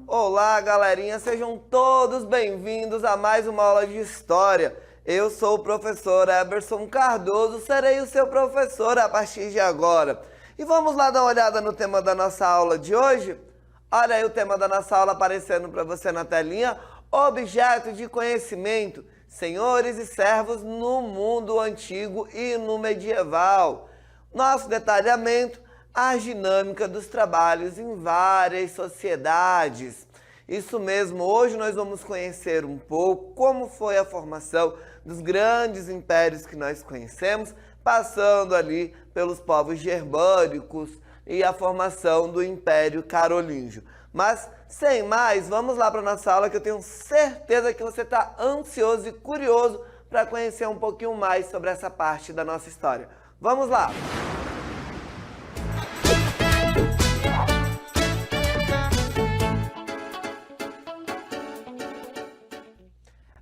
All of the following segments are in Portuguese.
Olá, galerinha, sejam todos bem-vindos a mais uma aula de História. Eu sou o professor Eberson Cardoso, serei o seu professor a partir de agora. E vamos lá dar uma olhada no tema da nossa aula de hoje? Olha aí o tema da nossa aula aparecendo para você na telinha. Objeto de conhecimento, senhores e servos no mundo antigo e no medieval. Nosso detalhamento, a dinâmica dos trabalhos em várias sociedades. Isso mesmo, hoje nós vamos conhecer um pouco como foi a formação dos grandes impérios que nós conhecemos, passando ali pelos povos germânicos e a formação do Império Carolíngio. Mas, sem mais, vamos lá para a nossa aula que eu tenho certeza que você está ansioso e curioso para conhecer um pouquinho mais sobre essa parte da nossa história. Vamos lá!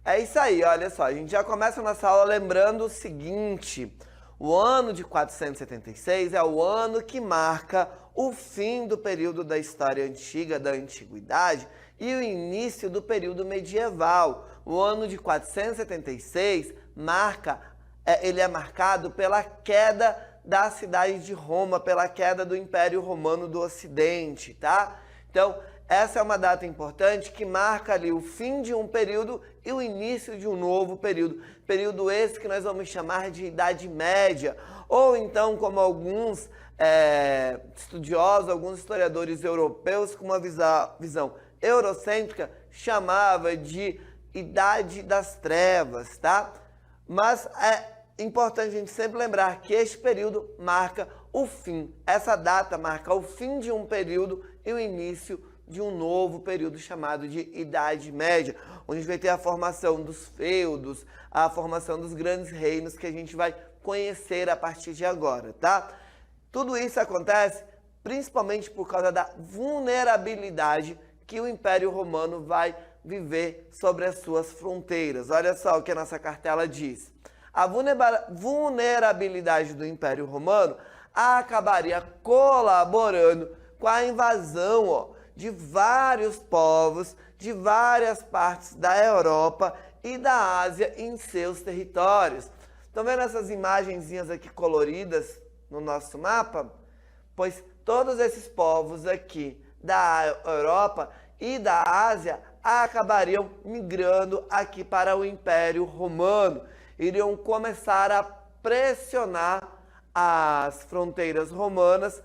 É isso aí, olha só, a gente já começa a nossa aula lembrando o seguinte: o ano de 476 é o ano que marca o fim do período da história antiga, da antiguidade, e o início do período medieval. O ano de 476 ele é marcado pela queda da cidade de Roma, pela queda do Império Romano do Ocidente, tá? Então, essa é uma data importante que marca ali o fim de um período e o início de um novo período. Período esse que nós vamos chamar de Idade Média. Ou então, como alguns estudiosos, alguns historiadores europeus com uma visão eurocêntrica, chamava de Idade das Trevas, tá? Mas é importante a gente sempre lembrar que este período marca o fim. Essa data marca o fim de um período e o início de um novo período chamado de Idade Média, onde a gente vai ter a formação dos feudos, a formação dos grandes reinos que a gente vai conhecer a partir de agora, tá? Tudo isso acontece principalmente por causa da vulnerabilidade que o Império Romano vai viver sobre as suas fronteiras. Olha só o que a nossa cartela diz. A vulnerabilidade do Império Romano acabaria colaborando com a invasão, de vários povos, de várias partes da Europa e da Ásia em seus territórios. Estão vendo essas imagenzinhas aqui coloridas no nosso mapa? Pois todos esses povos aqui da Europa e da Ásia acabariam migrando aqui para o Império Romano. Iriam começar a pressionar as fronteiras romanas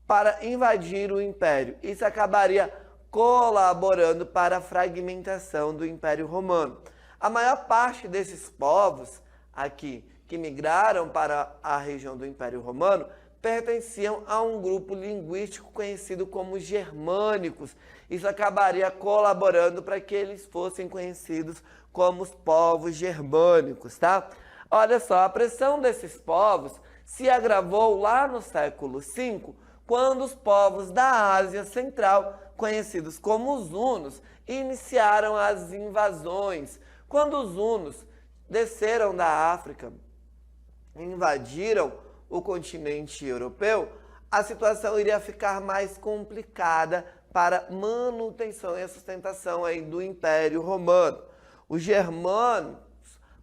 para invadir o Império. Isso acabaria colaborando para a fragmentação do Império Romano. A maior parte desses povos aqui que migraram para a região do Império Romano pertenciam a um grupo linguístico conhecido como germânicos. Isso acabaria colaborando para que eles fossem conhecidos como os povos germânicos, tá? Olha só, a pressão desses povos se agravou lá no século V, quando os povos da Ásia Central, conhecidos como os hunos, iniciaram as invasões. Quando os hunos desceram da África, invadiram o continente europeu, a situação iria ficar mais complicada para a manutenção e a sustentação aí do Império Romano. Os germanos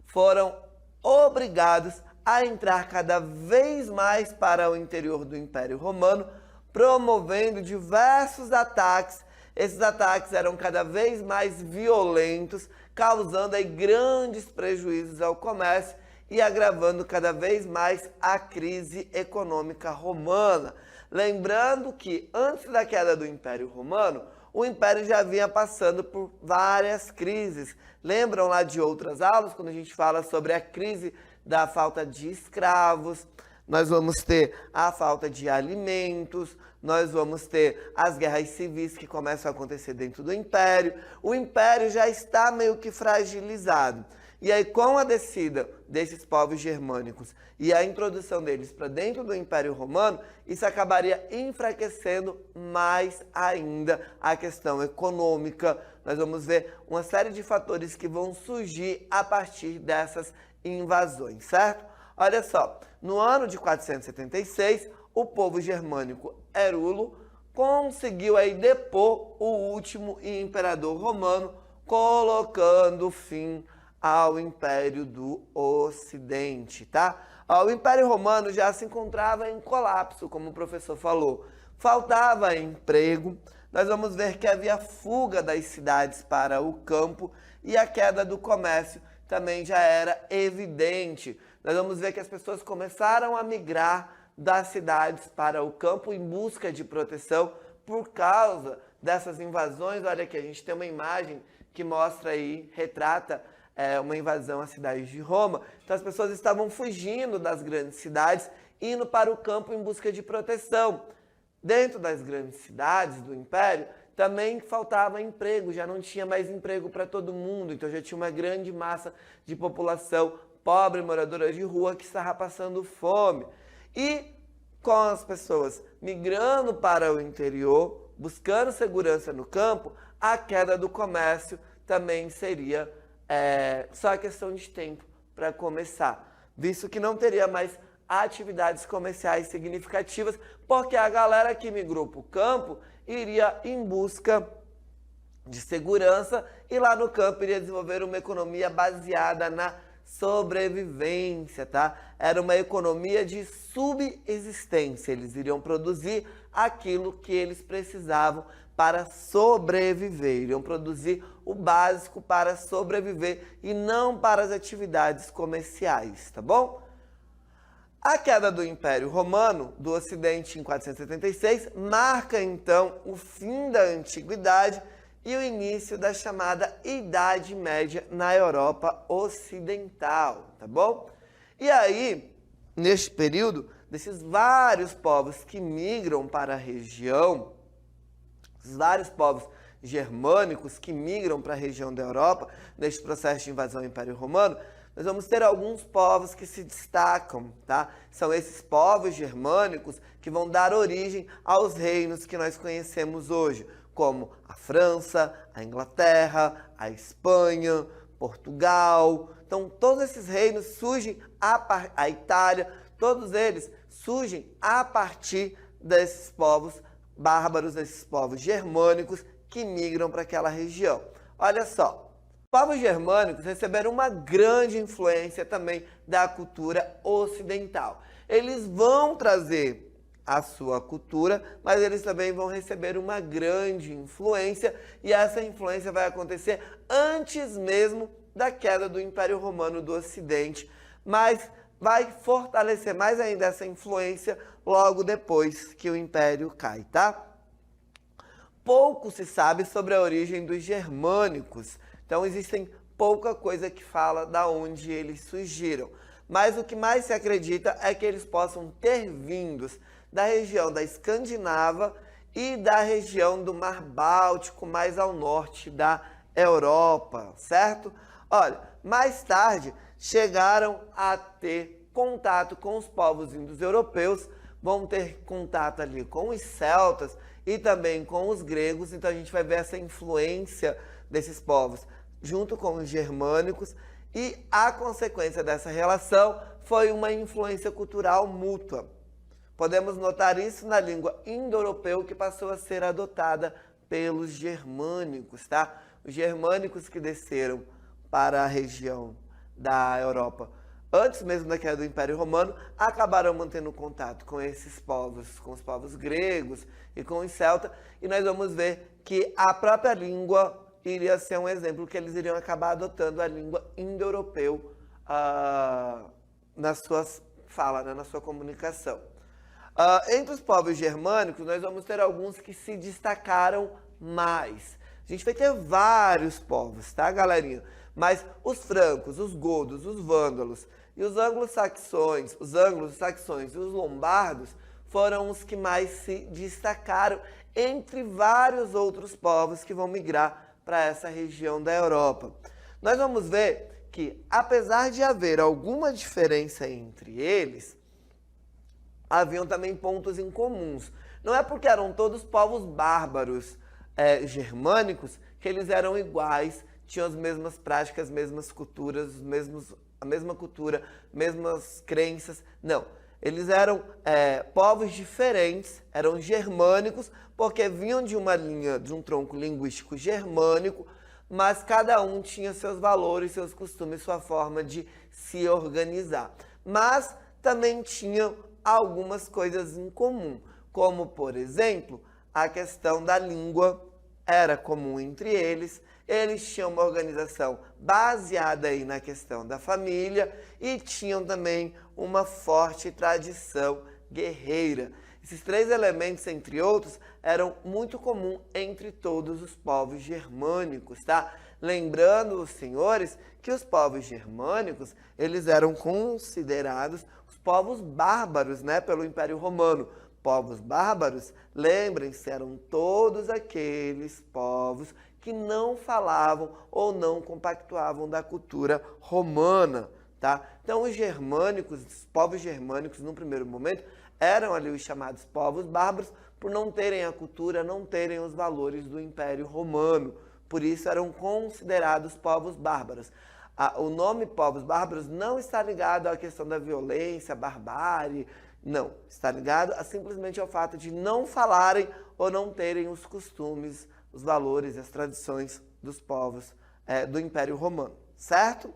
foram obrigados a entrar cada vez mais para o interior do Império Romano, promovendo diversos ataques. Esses ataques eram cada vez mais violentos, causando aí grandes prejuízos ao comércio e agravando cada vez mais a crise econômica romana. Lembrando que antes da queda do Império Romano, o Império já vinha passando por várias crises. Lembram lá de outras aulas, quando a gente fala sobre a crise da falta de escravos, nós vamos ter a falta de alimentos, nós vamos ter as guerras civis que começam a acontecer dentro do Império. O Império já está meio que fragilizado. E aí, com a descida desses povos germânicos e a introdução deles para dentro do Império Romano, isso acabaria enfraquecendo mais ainda a questão econômica. Nós vamos ver uma série de fatores que vão surgir a partir dessas invasões, certo? Olha só, no ano de 476, o povo germânico Érulo conseguiu aí depor o último imperador romano, colocando fim ao Império do Ocidente, tá? O Império Romano já se encontrava em colapso, como o professor falou. Faltava emprego, nós vamos ver que havia fuga das cidades para o campo e a queda do comércio também já era evidente. Nós vamos ver que as pessoas começaram a migrar das cidades para o campo em busca de proteção por causa dessas invasões. Olha aqui, a gente tem uma imagem que mostra aí, retrata uma invasão à cidade de Roma. Então as pessoas estavam fugindo das grandes cidades, indo para o campo em busca de proteção. Dentro das grandes cidades do Império, também faltava emprego, já não tinha mais emprego para todo mundo, então já tinha uma grande massa de população pobre, moradora de rua, que estava passando fome. E com as pessoas migrando para o interior, buscando segurança no campo, a queda do comércio também seria só questão de tempo para começar, visto que não teria mais atividades comerciais significativas, porque a galera que migrou para o campo iria em busca de segurança e lá no campo iria desenvolver uma economia baseada na sobrevivência, tá? Era uma economia de subsistência. Eles iriam produzir aquilo que eles precisavam para sobreviver. Iriam produzir o básico para sobreviver e não para as atividades comerciais, tá bom? A queda do Império Romano do Ocidente em 476 marca então o fim da Antiguidade e o início da chamada Idade Média na Europa Ocidental, tá bom? E aí, neste período, desses vários povos que migram para a região, os vários povos germânicos que migram para a região da Europa, neste processo de invasão ao Império Romano, nós vamos ter alguns povos que se destacam, tá? São esses povos germânicos que vão dar origem aos reinos que nós conhecemos hoje, como a França, a Inglaterra, a Espanha, Portugal. Então, todos esses reinos surgem, a Itália, todos eles surgem a partir desses povos bárbaros, desses povos germânicos que migram para aquela região. Olha só. Os povos germânicos receberam uma grande influência também da cultura ocidental. Eles vão trazer a sua cultura, mas eles também vão receber uma grande influência, e essa influência vai acontecer antes mesmo da queda do Império Romano do Ocidente, mas vai fortalecer mais ainda essa influência logo depois que o Império cai, tá? Pouco se sabe sobre a origem dos germânicos. Então, existem pouca coisa que fala da onde eles surgiram. Mas o que mais se acredita é que eles possam ter vindos da região da Escandinava e da região do Mar Báltico, mais ao norte da Europa, certo? Olha, mais tarde chegaram a ter contato com os povos indo-europeus, vão ter contato ali com os celtas e também com os gregos, então a gente vai ver essa influência desses povos junto com os germânicos, e a consequência dessa relação foi uma influência cultural mútua. Podemos notar isso na língua indo-europeu, que passou a ser adotada pelos germânicos, tá? Os germânicos que desceram para a região da Europa antes mesmo da queda do Império Romano, acabaram mantendo contato com esses povos, com os povos gregos e com os celtas, e nós vamos ver que a própria língua iria ser um exemplo, que eles iriam acabar adotando a língua indo-europeu na sua fala, né, na sua comunicação. Entre os povos germânicos, nós vamos ter alguns que se destacaram mais. A gente vai ter vários povos, tá, galerinha? Mas os francos, os godos, os vândalos e os anglo-saxões, e os lombardos foram os que mais se destacaram entre vários outros povos que vão migrar para essa região da Europa. Nós vamos ver que, apesar de haver alguma diferença entre eles, haviam também pontos em comuns. Não é porque eram todos povos bárbaros germânicos que eles eram iguais, tinham as mesmas práticas, as mesmas culturas, a mesma cultura, mesmas crenças. Não, eles eram povos diferentes, eram germânicos, porque vinham de uma linha, de um tronco linguístico germânico, mas cada um tinha seus valores, seus costumes, sua forma de se organizar. Mas também tinham algumas coisas em comum, como, por exemplo, a questão da língua era comum entre eles. Eles tinham uma organização baseada aí na questão da família e tinham também uma forte tradição guerreira. Esses três elementos, entre outros, eram muito comuns entre todos os povos germânicos, tá? Lembrando os senhores que os povos germânicos, eles eram considerados os povos bárbaros, né, pelo Império Romano. Povos bárbaros, lembrem-se, eram todos aqueles povos que não falavam ou não compactuavam da cultura romana, tá? Então, os germânicos, os povos germânicos, no primeiro momento, eram ali os chamados povos bárbaros por não terem a cultura, não terem os valores do Império Romano. Por isso, eram considerados povos bárbaros. O nome povos bárbaros não está ligado à questão da violência, barbárie, não. Está ligado simplesmente ao fato de não falarem ou não terem os costumes, os valores e as tradições dos povos do Império Romano, certo?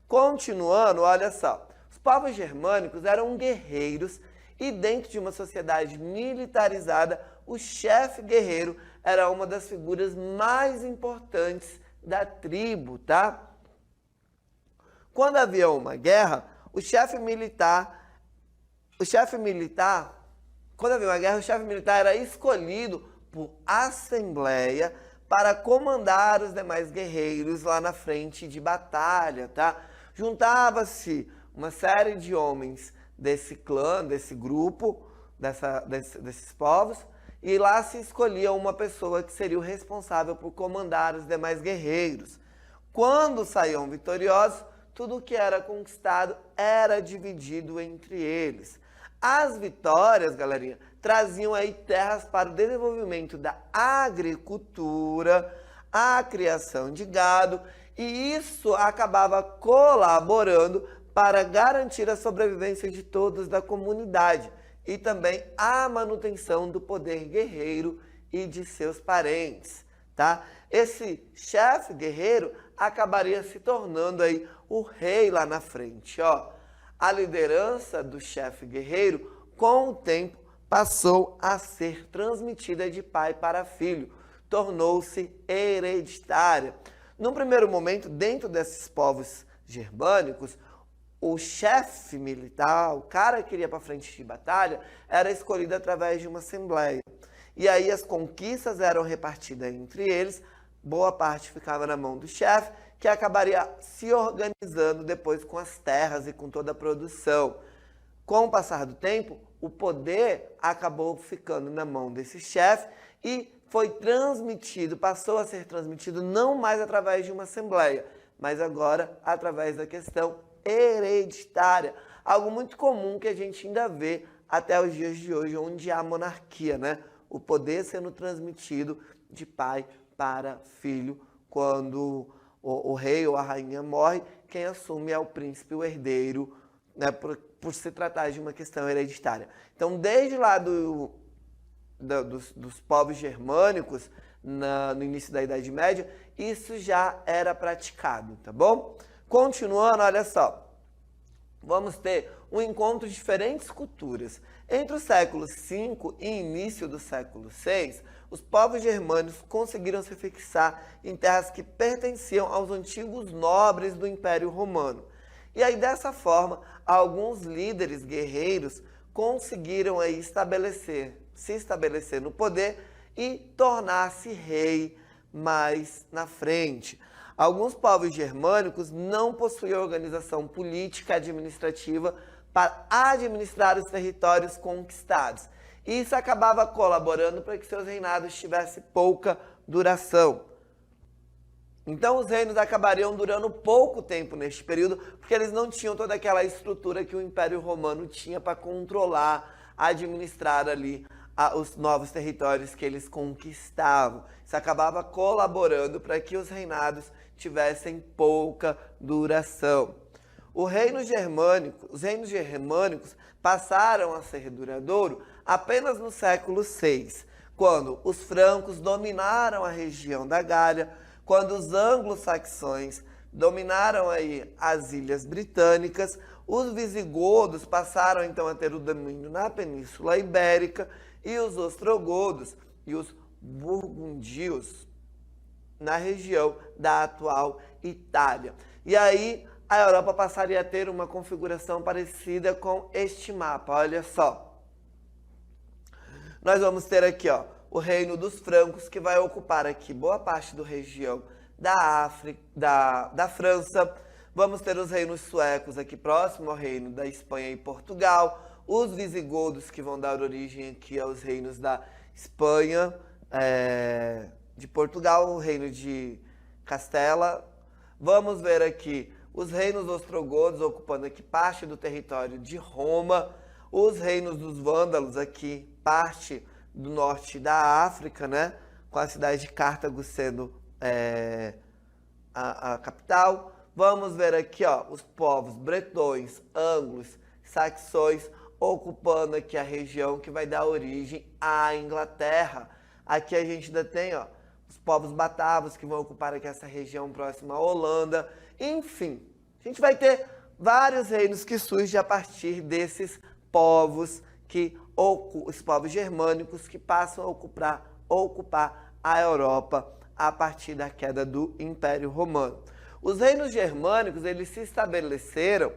Continuando, olha só, os povos germânicos eram guerreiros e dentro de uma sociedade militarizada, o chefe guerreiro era uma das figuras mais importantes da tribo, tá? Quando havia uma guerra, quando havia uma guerra, o chefe militar era escolhido por assembleia para comandar os demais guerreiros lá na frente de batalha, tá? Juntava-se uma série de homens desse clã, desse grupo, desses povos, e lá se escolhia uma pessoa que seria o responsável por comandar os demais guerreiros. Quando saíam vitoriosos, tudo o que era conquistado era dividido entre eles. As vitórias, galerinha, traziam aí terras para o desenvolvimento da agricultura, a criação de gado, e isso acabava colaborando para garantir a sobrevivência de todos da comunidade e também a manutenção do poder guerreiro e de seus parentes, tá? Esse chefe guerreiro acabaria se tornando aí o rei lá na frente, ó. A liderança do chefe guerreiro, com o tempo, passou a ser transmitida de pai para filho, tornou-se hereditária. Num primeiro momento, dentro desses povos germânicos, o chefe militar, o cara que iria para frente de batalha, era escolhido através de uma assembleia. E aí as conquistas eram repartidas entre eles, boa parte ficava na mão do chefe, que acabaria se organizando depois com as terras e com toda a produção. Com o passar do tempo, o poder acabou ficando na mão desse chefe e foi transmitido, passou a ser transmitido não mais através de uma assembleia, mas agora através da questão hereditária. Algo muito comum que a gente ainda vê até os dias de hoje, onde há monarquia, né? O poder sendo transmitido de pai para filho. Quando o rei ou a rainha morre, quem assume é o príncipe, o herdeiro, né? Por se tratar de uma questão hereditária. Então, desde lá dos povos germânicos, no início da Idade Média, isso já era praticado, tá bom? Continuando, olha só, vamos ter um encontro de diferentes culturas. Entre o século V e início do século VI, os povos germânicos conseguiram se fixar em terras que pertenciam aos antigos nobres do Império Romano. E aí, dessa forma, alguns líderes guerreiros conseguiram aí se estabelecer no poder e tornar-se rei mais na frente. Alguns povos germânicos não possuíam organização política e administrativa para administrar os territórios conquistados. Isso acabava colaborando para que seus reinados tivessem pouca duração. Então os reinos acabariam durando pouco tempo neste período, porque eles não tinham toda aquela estrutura que o Império Romano tinha para controlar, administrar ali os novos territórios que eles conquistavam. Isso acabava colaborando para que os reinados tivessem pouca duração. Os reinos germânicos passaram a ser duradouro apenas no século VI, quando os francos dominaram a região da Gália, quando os anglo-saxões dominaram aí as ilhas britânicas, os visigodos passaram então a ter o domínio na Península Ibérica e os ostrogodos e os burgundios na região da atual Itália. E aí a Europa passaria a ter uma configuração parecida com este mapa, olha só. Nós vamos ter aqui, ó, o reino dos francos, que vai ocupar aqui boa parte da região da França. Vamos ter os reinos suecos aqui próximo ao reino da Espanha e Portugal. Os visigodos, que vão dar origem aqui aos reinos da Espanha, de Portugal, o reino de Castela. Vamos ver aqui os reinos ostrogodos ocupando aqui parte do território de Roma. Os reinos dos vândalos aqui, parte do norte da África, né? Com a cidade de Cartago sendo a capital. Vamos ver aqui, ó, os povos bretões, anglos, saxões, ocupando aqui a região que vai dar origem à Inglaterra. Aqui a gente ainda tem, ó, os povos batavos que vão ocupar aqui essa região próxima à Holanda. Enfim, a gente vai ter vários reinos que surgem a partir desses povos os povos germânicos que passam a ocupar a Europa a partir da queda do Império Romano. Os reinos germânicos, eles se estabeleceram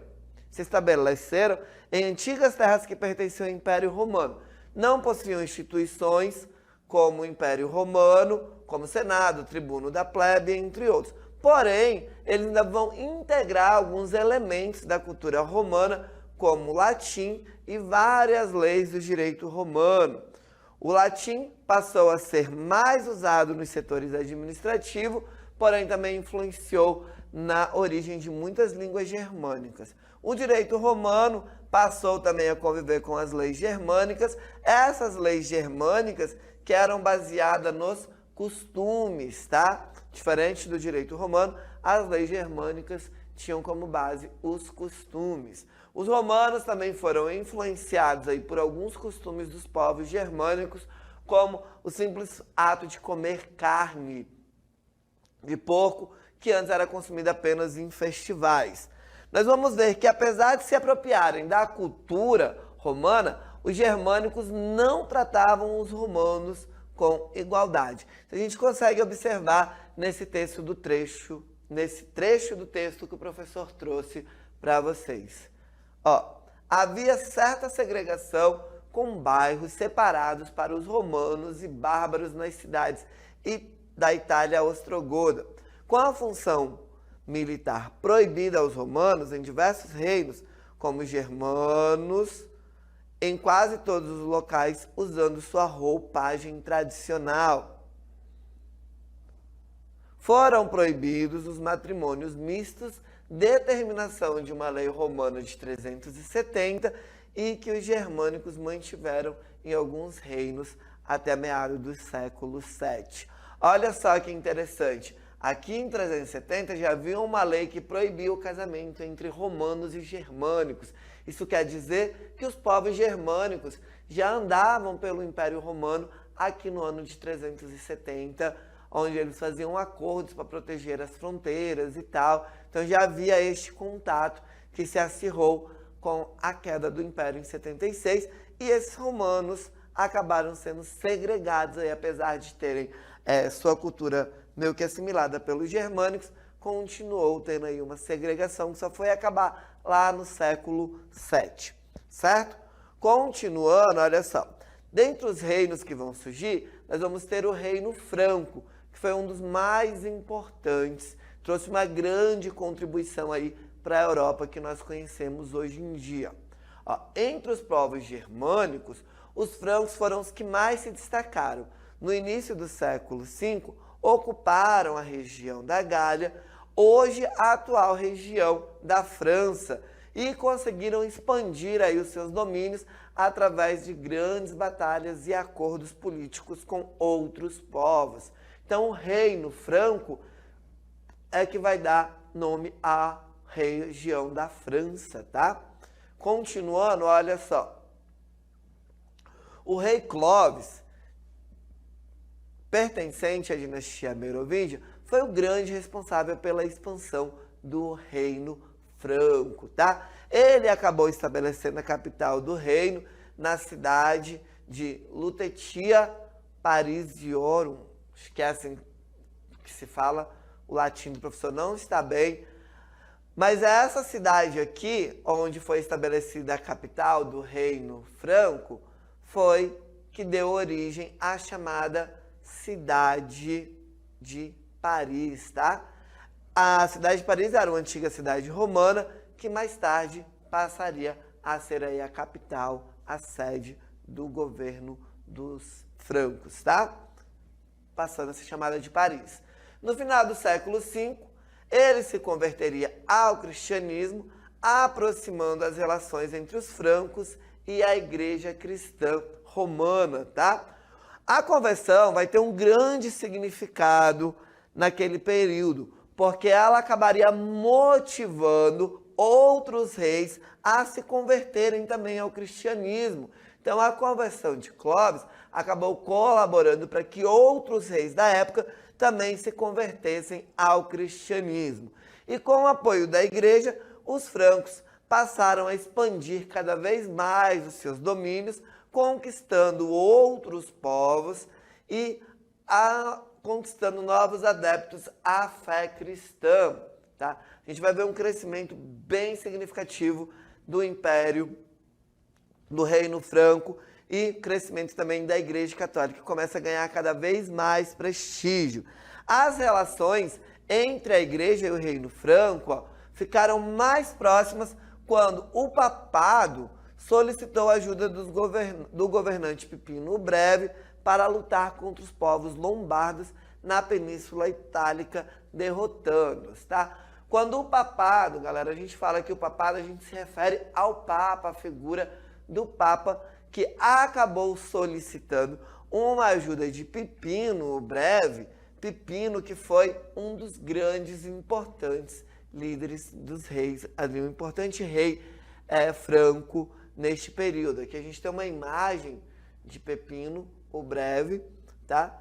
em antigas terras que pertenciam ao Império Romano. Não possuíam instituições como o Império Romano, como o Senado, o Tribuno da Plebe, entre outros. Porém, eles ainda vão integrar alguns elementos da cultura romana, como o latim e várias leis do direito romano. O latim passou a ser mais usado nos setores administrativos, porém também influenciou na origem de muitas línguas germânicas. O direito romano passou também a conviver com as leis germânicas. Essas leis germânicas que eram baseadas nos costumes, tá? Diferente do direito romano, as leis germânicas tinham como base os costumes. Os romanos também foram influenciados aí por alguns costumes dos povos germânicos, como o simples ato de comer carne de porco, que antes era consumida apenas em festivais. Nós vamos ver que, apesar de se apropriarem da cultura romana, os germânicos não tratavam os romanos com igualdade. A gente consegue observar nesse trecho do texto que o professor trouxe para vocês. Ó, havia certa segregação com bairros separados para os romanos e bárbaros nas cidades da Itália ostrogoda. Com a função militar proibida aos romanos em diversos reinos, como os germanos, em quase todos os locais, usando sua roupagem tradicional. Foram proibidos os matrimônios mistos, determinação de uma lei romana de 370 e que os germânicos mantiveram em alguns reinos até meados do século VII. Olha só que interessante, aqui em 370 já havia uma lei que proibia o casamento entre romanos e germânicos. Isso quer dizer que os povos germânicos já andavam pelo Império Romano aqui no ano de 370, onde eles faziam acordos para proteger as fronteiras e tal. Então já havia este contato que se acirrou com a queda do Império em 76, e esses romanos acabaram sendo segregados, aí, apesar de terem sua cultura meio que assimilada pelos germânicos, continuou tendo aí uma segregação que só foi acabar lá no século VII, certo? Continuando, olha só, dentre os reinos que vão surgir, nós vamos ter o reino franco, que foi um dos mais importantes, trouxe uma grande contribuição aí para a Europa que nós conhecemos hoje em dia. Ó, entre os povos germânicos, os francos foram os que mais se destacaram. No início do século V, ocuparam a região da Gália, hoje a atual região da França, e conseguiram expandir aí os seus domínios através de grandes batalhas e acordos políticos com outros povos. Então, o Reino Franco é que vai dar nome à região da França, tá? Continuando, olha só. O rei Clovis, pertencente à dinastia merovíngia, foi o grande responsável pela expansão do Reino Franco, tá? Ele acabou estabelecendo a capital do reino na cidade de Lutetia Parisiorum. Acho que é assim que se fala, o latim do professor não está bem. Mas é essa cidade aqui, onde foi estabelecida a capital do Reino Franco, foi que deu origem à chamada Cidade de Paris, tá? A cidade de Paris era uma antiga cidade romana que mais tarde passaria a ser aí a capital, a sede do governo dos francos, tá? Passando a ser chamada de Paris. No final do século V, ele se converteria ao cristianismo, aproximando as relações entre os francos e a igreja cristã romana, tá? A conversão vai ter um grande significado naquele período, porque ela acabaria motivando outros reis a se converterem também ao cristianismo. Então, a conversão de Clovis acabou colaborando para que outros reis da época também se convertessem ao cristianismo. E com o apoio da igreja, os francos passaram a expandir cada vez mais os seus domínios, conquistando outros povos e conquistando novos adeptos à fé cristã. Tá? A gente vai ver um crescimento bem significativo do Império, do Reino Franco, e crescimento também da Igreja Católica, que começa a ganhar cada vez mais prestígio. As relações entre a Igreja e o Reino Franco ficaram mais próximas quando o papado solicitou a ajuda do governante Pipino o Breve para lutar contra os povos lombardos na Península Itálica, derrotando-os, tá? Quando o papado, galera, a gente fala que o papado, a gente se refere ao Papa, a figura do Papa, que acabou solicitando uma ajuda de Pipino o Breve, Pipino que foi um dos grandes e importantes líderes dos reis, ali um importante rei franco neste período. Aqui a gente tem uma imagem de Pipino o Breve, tá?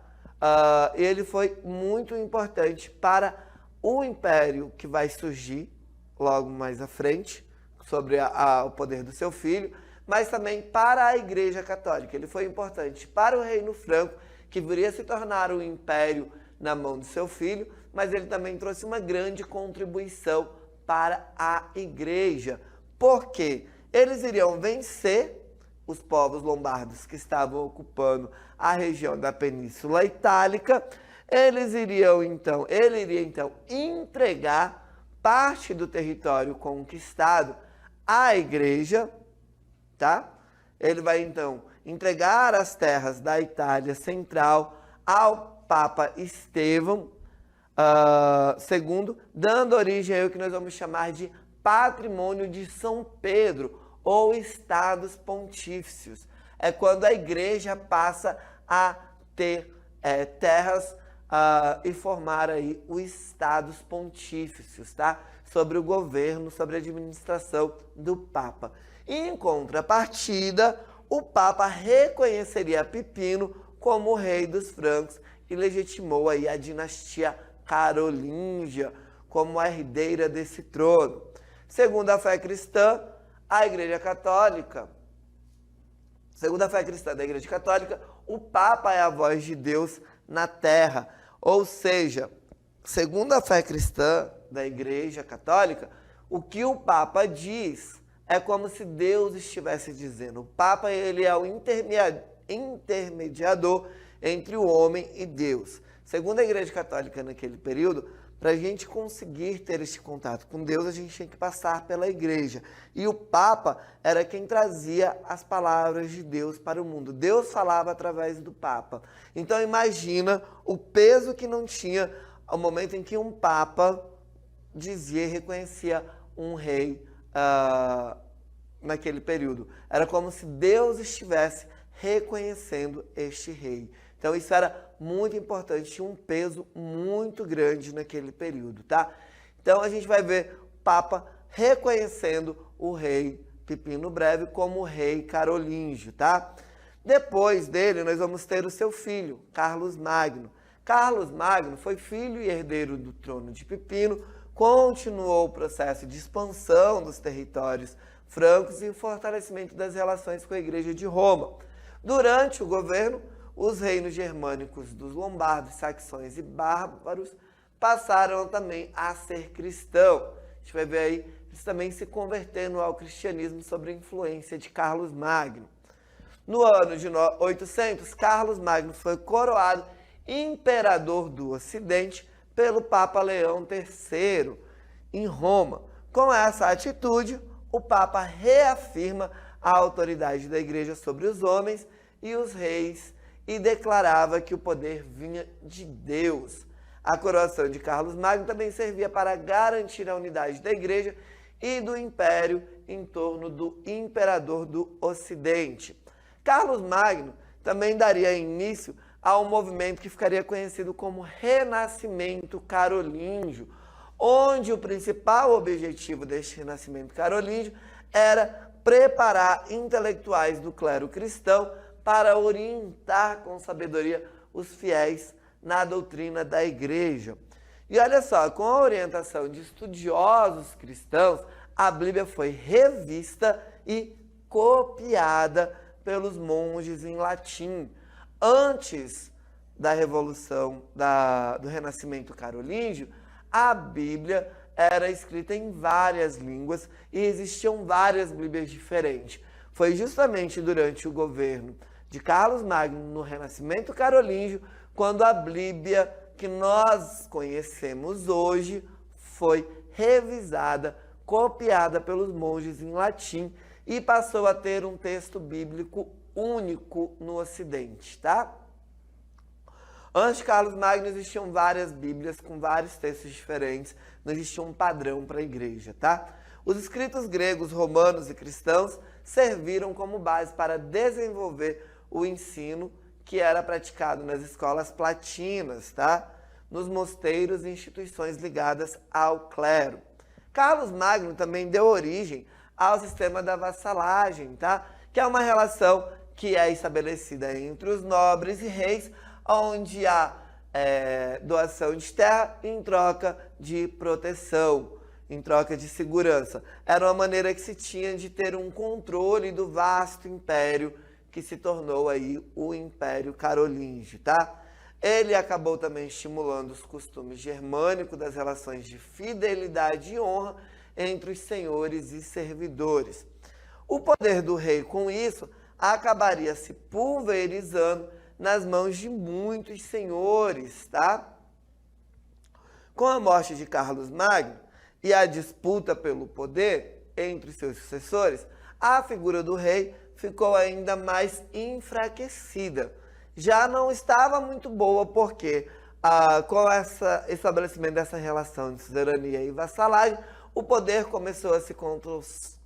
Ele foi muito importante para o império que vai surgir logo mais à frente, sobre o poder do seu filho, mas também para a Igreja Católica. Ele foi importante para o Reino Franco, que viria a se tornar um império na mão do seu filho, mas ele também trouxe uma grande contribuição para a Igreja, porque eles iriam vencer os povos lombardos que estavam ocupando a região da Península Itálica. Ele iria então entregar parte do território conquistado à Igreja, tá? Ele vai então entregar as terras da Itália Central ao Papa Estevão II, dando origem ao que nós vamos chamar de Patrimônio de São Pedro, ou Estados Pontífices. É quando a Igreja passa a ter terras e formar aí os Estados Pontífices, tá? Sobre o governo, sobre a administração do Papa. Em contrapartida, o Papa reconheceria Pipino como o rei dos francos e legitimou aí a dinastia carolíngia como a herdeira desse trono. Segundo a fé cristã, a Igreja Católica, segundo a fé cristã da Igreja Católica, o Papa é a voz de Deus na terra. Ou seja, segundo a fé cristã da Igreja Católica, o que o Papa diz é como se Deus estivesse dizendo. O Papa, ele é o intermediador entre o homem e Deus. Segundo a Igreja Católica naquele período, para a gente conseguir ter este contato com Deus, a gente tinha que passar pela igreja. E o Papa era quem trazia as palavras de Deus para o mundo. Deus falava através do Papa. Então imagina o peso que não tinha ao momento em que um Papa dizia e reconhecia um rei naquele período. Era como se Deus estivesse reconhecendo este rei. Então isso era muito importante, tinha um peso muito grande naquele período, tá? Então a gente vai ver o Papa reconhecendo o rei Pipino Breve como o rei carolíngio, tá? Depois dele, nós vamos ter o seu filho, Carlos Magno. Carlos Magno foi filho e herdeiro do trono de Pipino, continuou o processo de expansão dos territórios francos e o fortalecimento das relações com a Igreja de Roma. Durante o governo, os reinos germânicos dos lombardos, saxões e bárbaros passaram também a ser cristãos. A gente vai ver aí eles também se convertendo ao cristianismo sob a influência de Carlos Magno. No ano de 800, Carlos Magno foi coroado imperador do Ocidente pelo Papa Leão III em Roma. Com essa atitude, o Papa reafirma a autoridade da Igreja sobre os homens e os reis e declarava que o poder vinha de Deus. A coroação de Carlos Magno também servia para garantir a unidade da Igreja e do Império em torno do imperador do Ocidente. Carlos Magno também daria início a um movimento que ficaria conhecido como Renascimento Carolíngio, onde o principal objetivo deste Renascimento Carolíngio era preparar intelectuais do clero cristão para orientar com sabedoria os fiéis na doutrina da Igreja. E olha só, com a orientação de estudiosos cristãos, a Bíblia foi revista e copiada pelos monges em latim. Antes da Revolução do Renascimento Carolíngio, a Bíblia era escrita em várias línguas e existiam várias Bíblias diferentes. Foi justamente durante o governo de Carlos Magno no Renascimento Carolíngio quando a Bíblia que nós conhecemos hoje foi revisada, copiada pelos monges em latim e passou a ter um texto bíblico único no Ocidente, tá? Antes de Carlos Magno existiam várias Bíblias com vários textos diferentes, não existia um padrão para a igreja, tá? Os escritos gregos, romanos e cristãos serviram como base para desenvolver o ensino que era praticado nas escolas platinas, tá? Nos mosteiros e instituições ligadas ao clero. Carlos Magno também deu origem ao sistema da vassalagem, tá? Que é uma relação que é estabelecida entre os nobres e reis, onde há doação de terra em troca de proteção, em troca de segurança. Era uma maneira que se tinha de ter um controle do vasto império que se tornou aí o Império Carolíngio, tá? Ele acabou também estimulando os costumes germânicos das relações de fidelidade e honra entre os senhores e servidores. O poder do rei, com isso, acabaria se pulverizando nas mãos de muitos senhores, tá? Com a morte de Carlos Magno e a disputa pelo poder entre seus sucessores, a figura do rei ficou ainda mais enfraquecida. Já não estava muito boa porque, com esse estabelecimento dessa relação de suzerania e vassalagem, o poder começou a se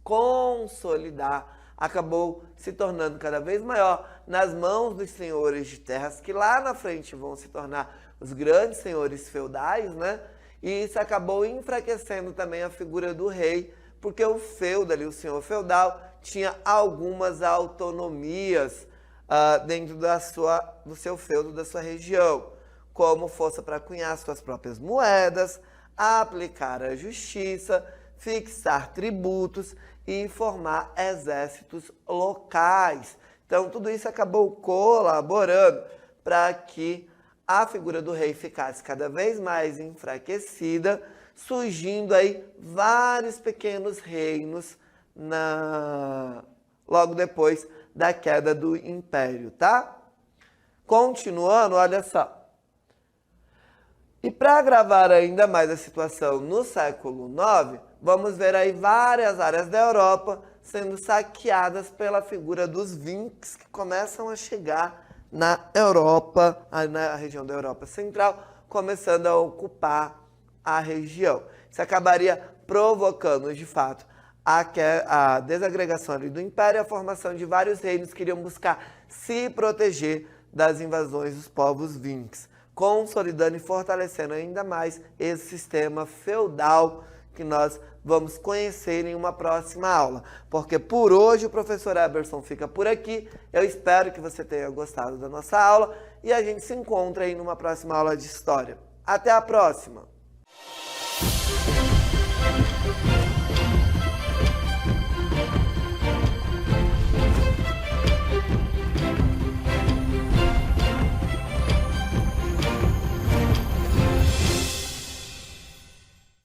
consolidar, acabou se tornando cada vez maior nas mãos dos senhores de terras, que lá na frente vão se tornar os grandes senhores feudais, né? E isso acabou enfraquecendo também a figura do rei, porque o feudo ali, o senhor feudal, tinha algumas autonomias dentro do seu feudo, da sua região, como força para cunhar suas próprias moedas, aplicar a justiça, fixar tributos e formar exércitos locais. Então, tudo isso acabou colaborando para que a figura do rei ficasse cada vez mais enfraquecida, surgindo aí vários pequenos reinos logo depois da queda do império, tá? Continuando, olha só. E para agravar ainda mais a situação no século IX, vamos ver aí várias áreas da Europa sendo saqueadas pela figura dos Vinks, que começam a chegar na Europa, na região da Europa Central, começando a ocupar a região. Isso acabaria provocando, de fato, a desagregação ali do Império e a formação de vários reinos que iriam buscar se proteger das invasões dos povos Vinks, consolidando e fortalecendo ainda mais esse sistema feudal que nós vamos conhecer em uma próxima aula. Porque por hoje o professor Eberson fica por aqui. Eu espero que você tenha gostado da nossa aula e a gente se encontra aí numa próxima aula de História. Até a próxima!